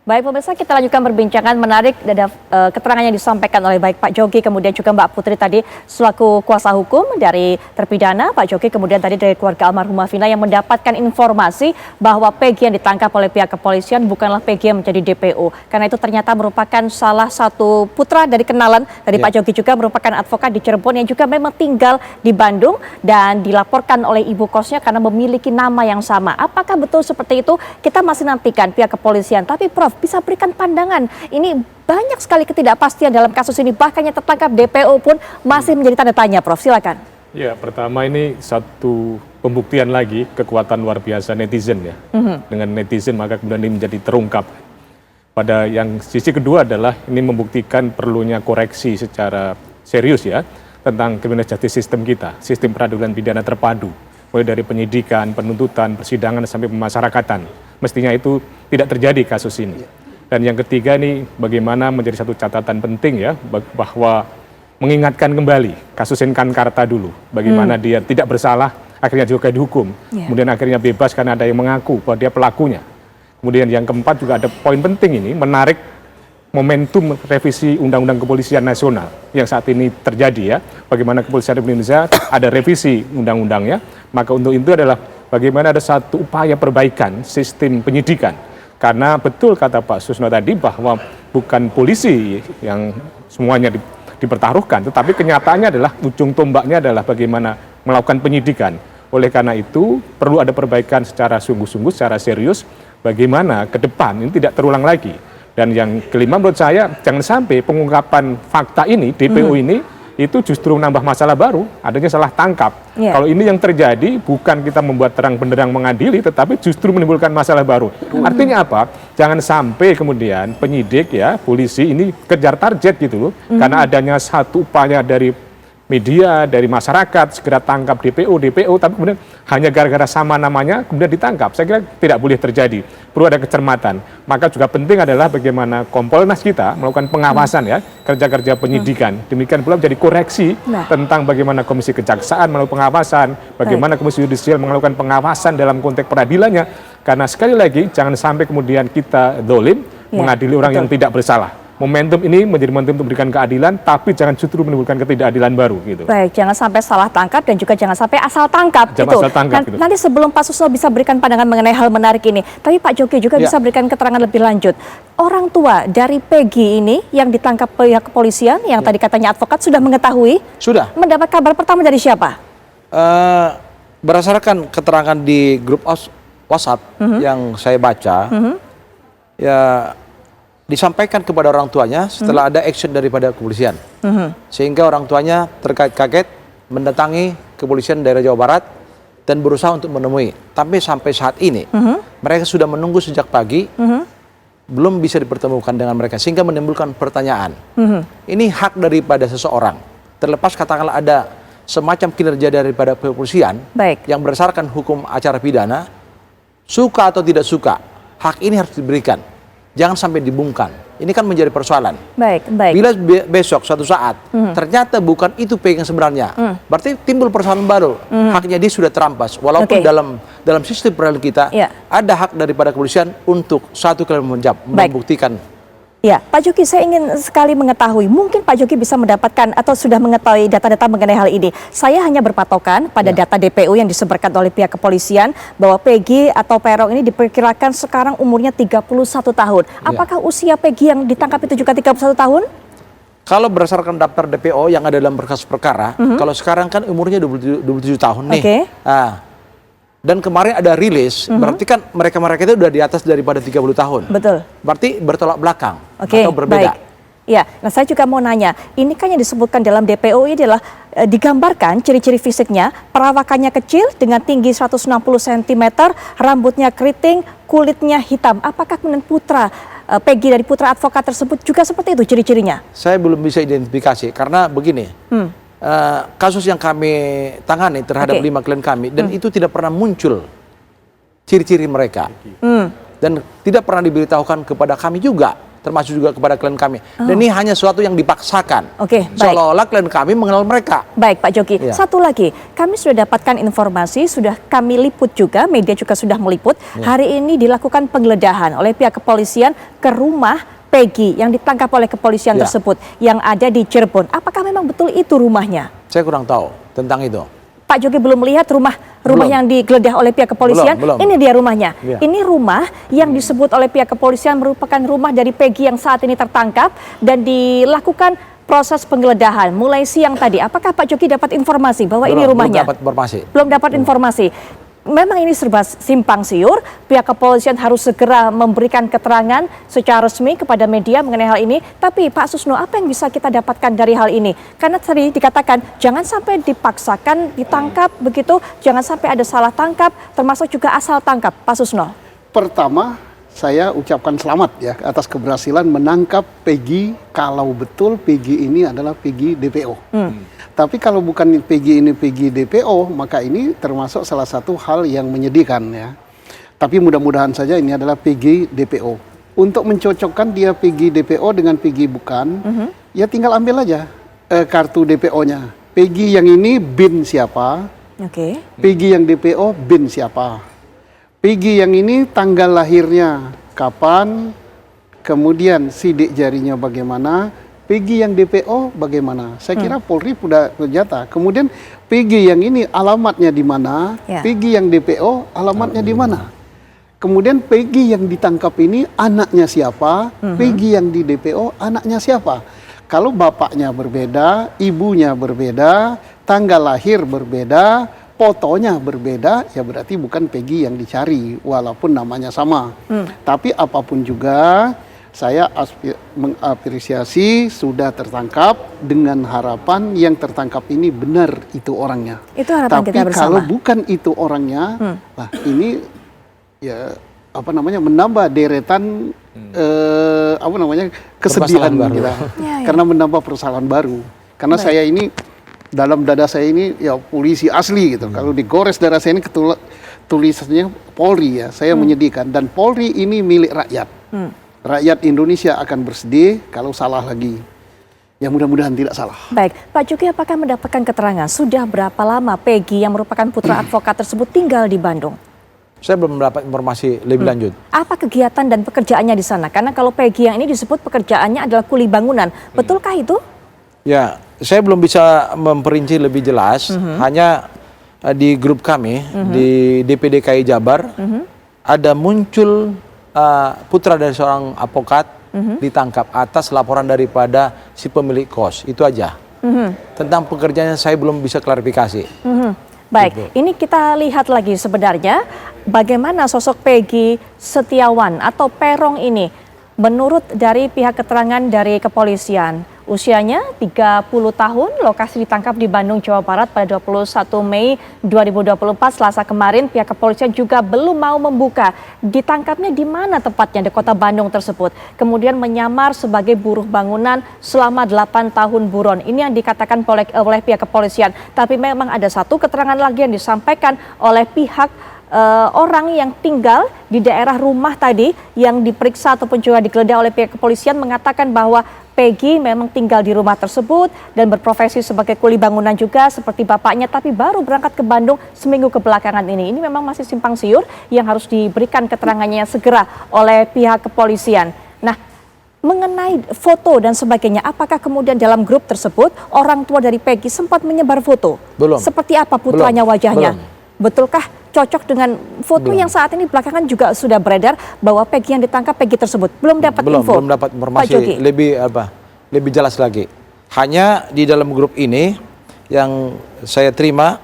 Baik pemirsa, kita lanjutkan perbincangan menarik dari keterangan yang disampaikan oleh baik Pak Jogi kemudian juga Mbak Putri tadi selaku kuasa hukum dari terpidana. Pak Jogi kemudian tadi dari keluarga almarhumah Vina yang mendapatkan informasi bahwa Peggy yang ditangkap oleh pihak kepolisian bukanlah Peggy yang menjadi DPO. Karena itu ternyata merupakan salah satu putra dari kenalan dari Pak Jogi, juga merupakan advokat di Cirebon yang juga memang tinggal di Bandung dan dilaporkan oleh ibu kosnya karena memiliki nama yang sama. Apakah betul seperti itu? Kita masih nantikan pihak kepolisian. Tapi Prof, bisa berikan pandangan, ini banyak sekali ketidakpastian dalam kasus ini, bahkan yang tertangkap DPO pun masih menjadi tanda tanya, Prof. Silakan. Ya, pertama ini satu pembuktian lagi kekuatan luar biasa netizen ya. Dengan netizen maka kemudian ini menjadi terungkap. Pada yang sisi kedua adalah ini membuktikan perlunya koreksi secara serius ya tentang criminal justice system kita, sistem peradilan pidana terpadu. Mulai dari penyidikan, penuntutan, persidangan sampai pemasyarakatan. Mestinya itu tidak terjadi kasus ini. Dan yang ketiga ini bagaimana menjadi satu catatan penting ya bahwa mengingatkan kembali kasus Inkankarta dulu. Bagaimana dia tidak bersalah, akhirnya juga dihukum. Kemudian akhirnya bebas karena ada yang mengaku bahwa dia pelakunya. Kemudian yang keempat juga ada poin penting ini, menarik momentum revisi Undang-Undang Kepolisian Nasional yang saat ini terjadi ya. Bagaimana Kepolisian Indonesia ada revisi undang-undangnya, maka untuk itu adalah bagaimana ada satu upaya perbaikan sistem penyidikan. Karena betul kata Pak Susno tadi bahwa bukan polisi yang semuanya dipertaruhkan, tetapi kenyataannya adalah ujung tombaknya adalah bagaimana melakukan penyidikan. Oleh karena itu perlu ada perbaikan secara sungguh-sungguh, secara serius, bagaimana ke depan ini tidak terulang lagi. Dan yang kelima menurut saya jangan sampai pengungkapan fakta ini, DPO ini, itu justru menambah masalah baru, adanya salah tangkap. Kalau ini yang terjadi bukan kita membuat terang benderang mengadili, tetapi justru menimbulkan masalah baru. Artinya apa? Jangan sampai kemudian penyidik ya, polisi ini kejar target gitu loh, karena adanya satu upaya dari media, dari masyarakat, segera tangkap DPO, tapi kemudian hanya gara-gara sama namanya kemudian ditangkap. Saya kira tidak boleh terjadi. Perlu ada kecermatan. Maka juga penting adalah bagaimana Kompolnas kita melakukan pengawasan ya, kerja-kerja penyidikan. Demikian pula menjadi koreksi tentang bagaimana Komisi Kejaksaan melakukan pengawasan, bagaimana Komisi Yudisial melakukan pengawasan dalam konteks peradilannya. Karena sekali lagi jangan sampai kemudian kita dolim mengadili orang yang tidak bersalah. Momentum ini menjadi momentum untuk memberikan keadilan, tapi jangan justru menimbulkan ketidakadilan baru. Gitu. Baik, jangan sampai salah tangkap dan juga jangan sampai asal tangkap. Jangan asal tangkap, gitu. Nanti sebelum Pak Susno bisa berikan pandangan mengenai hal menarik ini, tapi Pak Jogi juga bisa berikan keterangan lebih lanjut. Orang tua dari Peggy ini yang ditangkap pihak kepolisian, yang tadi katanya advokat, sudah mengetahui? Sudah. Mendapat kabar pertama dari siapa? Berdasarkan keterangan di grup WhatsApp yang saya baca, ya disampaikan kepada orang tuanya setelah ada action daripada kepolisian. Sehingga orang tuanya terkaget-kaget mendatangi kepolisian daerah Jawa Barat dan berusaha untuk menemui. Tapi sampai saat ini mereka sudah menunggu sejak pagi, belum bisa dipertemukan dengan mereka, sehingga menimbulkan pertanyaan. Ini hak daripada seseorang, terlepas katakanlah ada semacam kinerja daripada kepolisian yang berdasarkan hukum acara pidana, suka atau tidak suka, hak ini harus diberikan. Jangan sampai dibungkam. Ini kan menjadi persoalan. Bila besok suatu saat ternyata bukan itu Peggy yang sebenarnya, berarti timbul persoalan baru. Haknya dia sudah terampas. Walaupun dalam sistem peradilan kita ada hak daripada kepolisian untuk satu kali membuktikan. Ya, Pak Jogi, saya ingin sekali mengetahui, mungkin Pak Jogi bisa mendapatkan atau sudah mengetahui data-data mengenai hal ini. Saya hanya berpatokan pada data DPO yang disebarkan oleh pihak kepolisian bahwa Peggy atau Peron ini diperkirakan sekarang umurnya 31 tahun. Apakah usia Peggy yang ditangkap itu juga 31 tahun? Kalau berdasarkan daftar DPO yang ada dalam berkas perkara, kalau sekarang kan umurnya 27 tahun nih. Dan kemarin ada rilis, berarti kan mereka-mereka itu udah di atas daripada 30 tahun. Betul. Berarti bertolak belakang atau berbeda. Ya, nah saya juga mau nanya, ini kan yang disebutkan dalam DPO ini adalah digambarkan ciri-ciri fisiknya, perawakannya kecil dengan tinggi 160 cm, rambutnya keriting, kulitnya hitam. Apakah kemudian putra Peggy dari putra advokat tersebut juga seperti itu ciri-cirinya? Saya belum bisa identifikasi, karena begini. Kasus yang kami tangani terhadap 5 klien kami dan itu tidak pernah muncul ciri-ciri mereka dan tidak pernah diberitahukan kepada kami juga. termasuk juga kepada klien kami. Dan ini hanya sesuatu yang dipaksakan. Oke, baik. Seolah-olah klien kami mengenal mereka. Baik Pak Jogi, Ya. satu lagi, kami sudah dapatkan informasi, sudah kami liput juga, media juga sudah meliput, hari ini dilakukan penggeledahan oleh pihak kepolisian ke rumah Peggy yang ditangkap oleh kepolisian Ya. tersebut yang ada di Cirebon. Apakah memang betul itu rumahnya? Saya kurang tahu tentang itu. Pak Jogi belum melihat rumah Belum. yang digeledah oleh pihak kepolisian. Belum. Ini dia rumahnya. Ya. Ini rumah yang disebut oleh pihak kepolisian merupakan rumah dari Peggy yang saat ini tertangkap dan dilakukan proses penggeledahan mulai siang tadi. Apakah Pak Jogi dapat informasi bahwa ini rumahnya? Belum dapat informasi. Belum dapat informasi. Memang ini serba simpang siur. Pihak kepolisian harus segera memberikan keterangan secara resmi kepada media mengenai hal ini. Tapi Pak Susno, apa yang bisa kita dapatkan dari hal ini? Karena tadi dikatakan jangan sampai dipaksakan ditangkap begitu, jangan sampai ada salah tangkap, termasuk juga asal tangkap. Pak Susno. Pertama, saya ucapkan selamat ya atas keberhasilan menangkap Peggy kalau betul Peggy ini adalah Peggy DPO. Tapi kalau bukan Peggy ini Peggy DPO, maka ini termasuk salah satu hal yang menyedihkan ya. Tapi mudah-mudahan saja ini adalah Peggy DPO. Untuk mencocokkan dia Peggy DPO dengan Peggy bukan, ya tinggal ambil aja kartu DPO-nya. Peggy yang ini BIN siapa, Oke. Peggy yang DPO BIN siapa. Peggy yang ini tanggal lahirnya kapan, kemudian sidik jarinya bagaimana, Peggy yang DPO bagaimana. Saya kira Polri sudah senjata. Kemudian Peggy yang ini alamatnya di mana, Ya. Peggy yang DPO alamatnya di mana. Kemudian Peggy yang ditangkap ini anaknya siapa, Peggy yang di DPO anaknya siapa. Kalau bapaknya berbeda, ibunya berbeda, tanggal lahir berbeda, fotonya berbeda, ya berarti bukan Peggy yang dicari, walaupun namanya sama. Tapi apapun juga, saya mengapresiasi sudah tertangkap dengan harapan yang tertangkap ini benar itu orangnya. Itu harapan Tapi kita bersama. kalau bukan itu orangnya, nah ini ya apa namanya menambah deretan apa namanya kesedihan Permasalahan baru. kita, Ya. karena menambah persoalan baru. Karena Baik. saya ini dalam dada saya ini ya polisi asli gitu. Kalau digores darah saya ini tulisannya Polri ya, saya menyedihkan. Dan Polri ini milik rakyat. Rakyat Indonesia akan bersedih kalau salah lagi. Ya mudah-mudahan tidak salah. Baik, Pak Jogi apakah mendapatkan keterangan sudah berapa lama Peggy yang merupakan putra advokat tersebut tinggal di Bandung? Saya belum mendapat informasi lebih lanjut. Apa kegiatan dan pekerjaannya di sana? Karena kalau Peggy yang ini disebut pekerjaannya adalah kuli bangunan. Betulkah itu? Ya, saya belum bisa memperinci lebih jelas. Hanya di grup kami di DPD KI Jabar ada muncul putra dari seorang advokat ditangkap atas laporan daripada si pemilik kos. Itu aja. Tentang pekerjaannya saya belum bisa klarifikasi. Baik, ini kita lihat lagi sebenarnya bagaimana sosok Peggy Setiawan atau Perong ini menurut dari pihak keterangan dari kepolisian. Usianya 30 tahun, lokasi ditangkap di Bandung, Jawa Barat pada 21 Mei 2024 Selasa kemarin. Pihak kepolisian juga belum mau membuka ditangkapnya di mana tepatnya di kota Bandung tersebut. Kemudian menyamar sebagai buruh bangunan selama 8 tahun buron. Ini yang dikatakan oleh pihak kepolisian. Tapi memang ada satu keterangan lagi yang disampaikan oleh pihak orang yang tinggal di daerah rumah tadi yang diperiksa ataupun juga digeledah oleh pihak kepolisian mengatakan bahwa Peggy memang tinggal di rumah tersebut dan berprofesi sebagai kuli bangunan juga seperti bapaknya, tapi baru berangkat ke Bandung seminggu kebelakangan ini. Ini memang masih simpang siur yang harus diberikan keterangannya segera oleh pihak kepolisian. Nah, mengenai foto dan sebagainya, apakah kemudian dalam grup tersebut orang tua dari Peggy sempat menyebar foto? Belum. Seperti apa putranya Belum. wajahnya? Belum. Betulkah cocok dengan foto Belum. yang saat ini belakangan juga sudah beredar bahwa Peggy yang ditangkap Peggy tersebut? Belum dapat info. Belum dapat Pak informasi Jogi. lebih jelas lagi. Hanya di dalam grup ini yang saya terima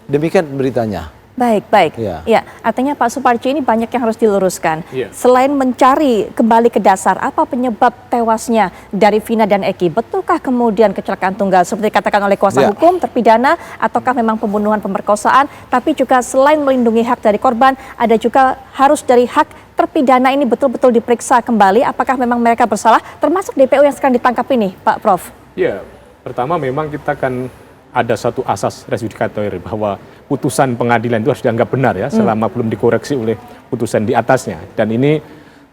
demikian beritanya. Baik. Ya. Ya, artinya Pak Suparji ini banyak yang harus diluruskan. Iya. Selain mencari kembali ke dasar, apa penyebab tewasnya dari Vina dan Eki? Betulkah kemudian kecelakaan tunggal seperti dikatakan oleh kuasa Ya. hukum terpidana ataukah memang pembunuhan pemerkosaan? Tapi juga selain melindungi hak dari korban, ada juga harus dari hak terpidana ini betul-betul diperiksa kembali apakah memang mereka bersalah, termasuk DPO yang sekarang ditangkap ini, Pak Prof. Ya, pertama memang kita kan ada satu asas res judicatory bahwa putusan pengadilan itu harus dianggap benar ya selama belum dikoreksi oleh putusan di atasnya. Dan ini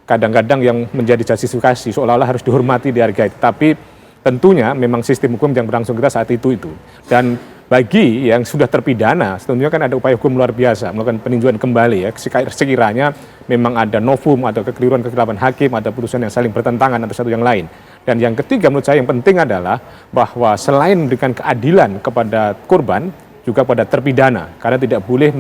kadang-kadang yang menjadi justifikasi seolah-olah harus dihormati, dihargai. Tapi tentunya memang sistem hukum yang berlangsung kita saat itu. Dan bagi yang sudah terpidana, tentunya kan ada upaya hukum luar biasa, melakukan peninjauan kembali ya, sekiranya memang ada novum atau kekeliruan-kekeliruan hakim, ada putusan yang saling bertentangan antara satu yang lain. Dan yang ketiga menurut saya yang penting adalah bahwa selain memberikan keadilan kepada korban, juga pada terpidana, karena tidak boleh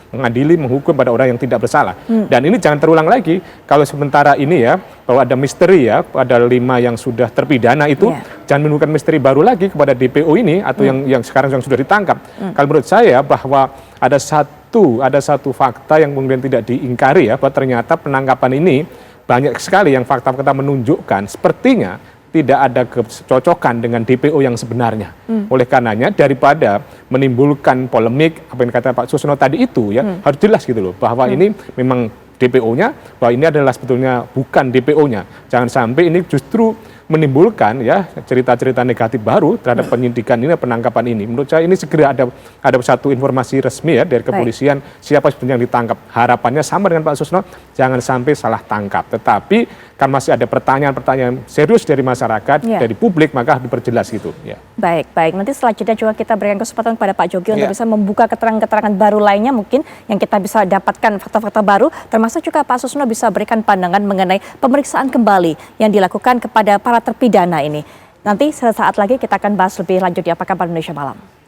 mengadili, menghukum pada orang yang tidak bersalah. Dan ini jangan terulang lagi, kalau sementara ini ya, bahwa ada misteri ya, pada 5 yang sudah terpidana itu, jangan menimbulkan misteri baru lagi kepada DPO ini, atau yang sekarang yang sudah ditangkap. Kalau menurut saya bahwa ada satu fakta yang kemudian tidak diingkari ya, bahwa ternyata penangkapan ini banyak sekali yang fakta-fakta menunjukkan sepertinya tidak ada kecocokan dengan DPO yang sebenarnya. Oleh karenanya daripada menimbulkan polemik apa yang dikatakan Pak Susno tadi itu ya, harus jelas gitu loh bahwa ini memang DPO-nya, bahwa ini adalah sebetulnya bukan DPO-nya. Jangan sampai ini justru menimbulkan ya cerita-cerita negatif baru terhadap penyidikan ini, penangkapan ini. Menurut saya ini segera ada satu informasi resmi ya dari kepolisian siapa sebenarnya yang ditangkap. Harapannya sama dengan Pak Susno, jangan sampai salah tangkap. Tetapi kan masih ada pertanyaan-pertanyaan serius dari masyarakat, dari publik, maka harus diperjelas gitu. Ya. Baik. Nanti setelah jeda juga kita berikan kesempatan kepada Pak Jogi untuk bisa membuka keterangan-keterangan baru lainnya mungkin yang kita bisa dapatkan fakta-fakta baru, termasuk juga Pak Susno bisa berikan pandangan mengenai pemeriksaan kembali yang dilakukan kepada para terpidana ini. Nanti sesaat lagi kita akan bahas lebih lanjut di Apa Kabar Indonesia Malam.